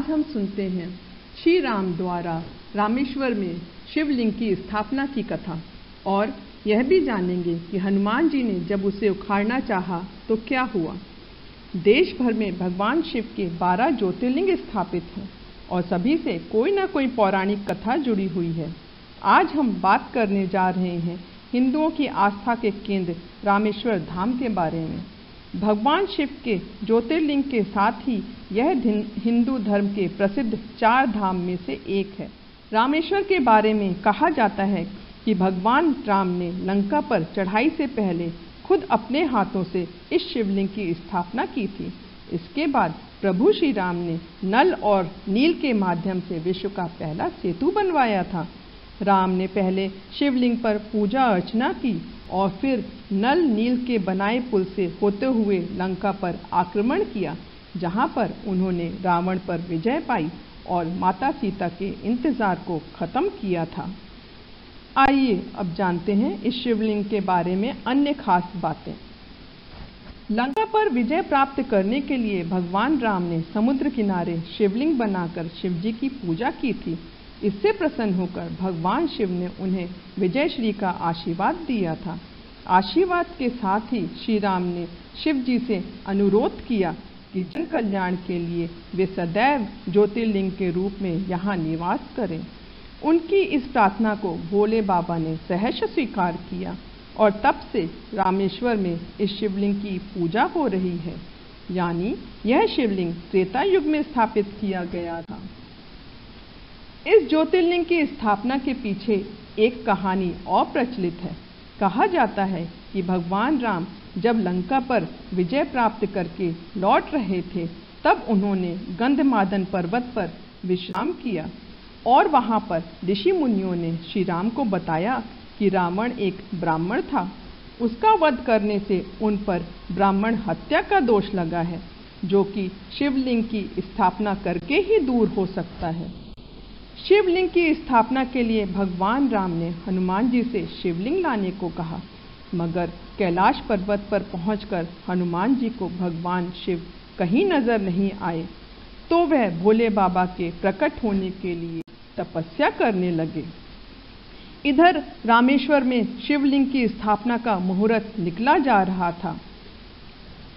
आज हम सुनते हैं श्री राम द्वारा रामेश्वर में शिवलिंग की स्थापना की कथा और यह भी जानेंगे कि हनुमान जी ने जब उसे उखाड़ना चाहा तो क्या हुआ। देश भर में भगवान शिव के 12 ज्योतिर्लिंग स्थापित हैं और सभी से कोई ना कोई पौराणिक कथा जुड़ी हुई है। आज हम बात करने जा रहे हैं हिंदुओं की आस्था के केंद्र रामेश्वर धाम के बारे में। भगवान शिव के ज्योतिर्लिंग के साथ ही यह हिंदू धर्म के प्रसिद्ध 4 धाम में से एक है। रामेश्वर के बारे में कहा जाता है कि भगवान राम ने लंका पर चढ़ाई से पहले खुद अपने हाथों से इस शिवलिंग की स्थापना की थी। इसके बाद प्रभु श्री राम ने नल और नील के माध्यम से विश्व का पहला सेतु बनवाया था। राम ने पहले शिवलिंग पर पूजा अर्चना की और फिर नल नील के बनाए पुल से होते हुए लंका पर आक्रमण किया, जहां पर उन्होंने रावण पर विजय पाई और माता सीता के इंतजार को खत्म किया था। आइए अब जानते हैं इस शिवलिंग के बारे में अन्य खास बातें। लंका पर विजय प्राप्त करने के लिए भगवान राम ने समुद्र किनारे शिवलिंग बनाकर शिवजी की पूजा की थी। इससे प्रसन्न होकर भगवान शिव ने उन्हें विजयश्री का आशीर्वाद दिया था। आशीर्वाद के साथ ही श्री राम ने शिव जी से अनुरोध किया कि जन कल्याण के लिए वे सदैव ज्योतिर्लिंग के रूप में यहाँ निवास करें। उनकी इस प्रार्थना को भोले बाबा ने सहर्ष स्वीकार किया और तब से रामेश्वर में इस शिवलिंग की पूजा हो रही है। यानी यह शिवलिंग त्रेता युग में स्थापित किया गया था। इस ज्योतिर्लिंग की स्थापना के पीछे एक कहानी और प्रचलित है। कहा जाता है कि भगवान राम जब लंका पर विजय प्राप्त करके लौट रहे थे, तब उन्होंने गंधमादन पर्वत पर विश्राम किया और वहां पर ऋषि मुनियों ने श्री राम को बताया कि रावण एक ब्राह्मण था। उसका वध करने से उन पर ब्राह्मण हत्या का दोष लगा है, जो कि शिवलिंग की स्थापना करके ही दूर हो सकता है। शिवलिंग की स्थापना के लिए भगवान राम ने हनुमान जी से शिवलिंग लाने को कहा, मगर कैलाश पर्वत पर पहुंचकर हनुमान जी को भगवान शिव कहीं नजर नहीं आए, तो वह भोले बाबा के प्रकट होने के लिए तपस्या करने लगे। इधर रामेश्वर में शिवलिंग की स्थापना का मुहूर्त निकला जा रहा था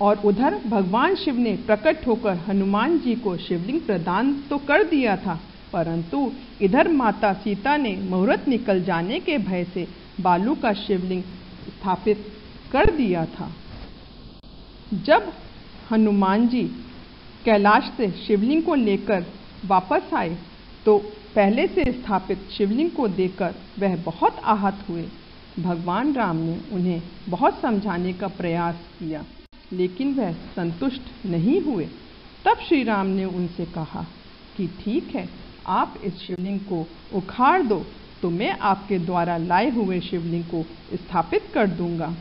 और उधर भगवान शिव ने प्रकट होकर हनुमान जी को शिवलिंग प्रदान तो कर दिया था, परंतु इधर माता सीता ने मुहूर्त निकल जाने के भय से बालू का शिवलिंग स्थापित कर दिया था। जब हनुमान जी कैलाश से शिवलिंग को लेकर वापस आए तो पहले से स्थापित शिवलिंग को देखकर वह बहुत आहत हुए। भगवान राम ने उन्हें बहुत समझाने का प्रयास किया, लेकिन वह संतुष्ट नहीं हुए। तब श्री राम ने उनसे कहा कि ठीक है, आप इस शिवलिंग को उखाड़ दो तो मैं आपके द्वारा लाए हुए शिवलिंग को स्थापित कर दूंगा।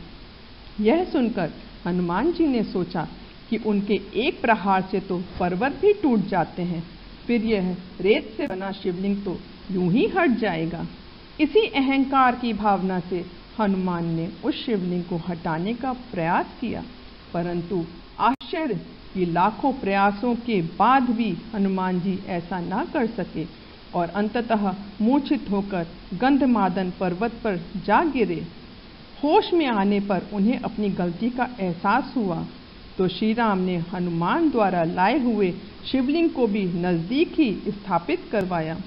यह सुनकर हनुमान जी ने सोचा कि उनके एक प्रहार से तो पर्वत भी टूट जाते हैं, फिर यह रेत से बना शिवलिंग तो यूं ही हट जाएगा। इसी अहंकार की भावना से हनुमान ने उस शिवलिंग को हटाने का प्रयास किया, परंतु आश्चर्य कि लाखों प्रयासों के बाद भी हनुमान जी ऐसा ना कर सके और अंततः मूर्छित होकर गंधमादन पर्वत पर जा गिरे। होश में आने पर उन्हें अपनी गलती का एहसास हुआ तो श्री राम ने हनुमान द्वारा लाए हुए शिवलिंग को भी नजदीक ही स्थापित करवाया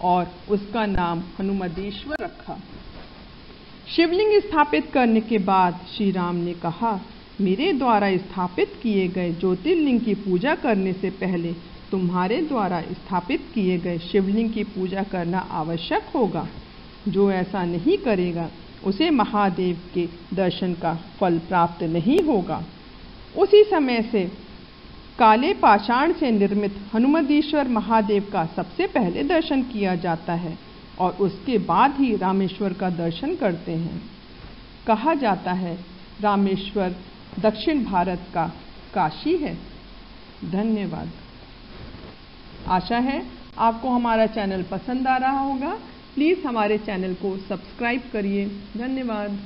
और उसका नाम हनुमदेश्वर रखा। शिवलिंग स्थापित करने के बाद श्री राम ने कहा, मेरे द्वारा स्थापित किए गए ज्योतिर्लिंग की पूजा करने से पहले तुम्हारे द्वारा स्थापित किए गए शिवलिंग की पूजा करना आवश्यक होगा। जो ऐसा नहीं करेगा उसे महादेव के दर्शन का फल प्राप्त नहीं होगा। उसी समय से काले पाषाण से निर्मित हनुमदेश्वर महादेव का सबसे पहले दर्शन किया जाता है और उसके बाद ही रामेश्वर का दर्शन करते हैं। कहा जाता है रामेश्वर दक्षिण भारत का काशी है। धन्यवाद। आशा है आपको हमारा चैनल पसंद आ रहा होगा। प्लीज़ हमारे चैनल को सब्सक्राइब करिए। धन्यवाद।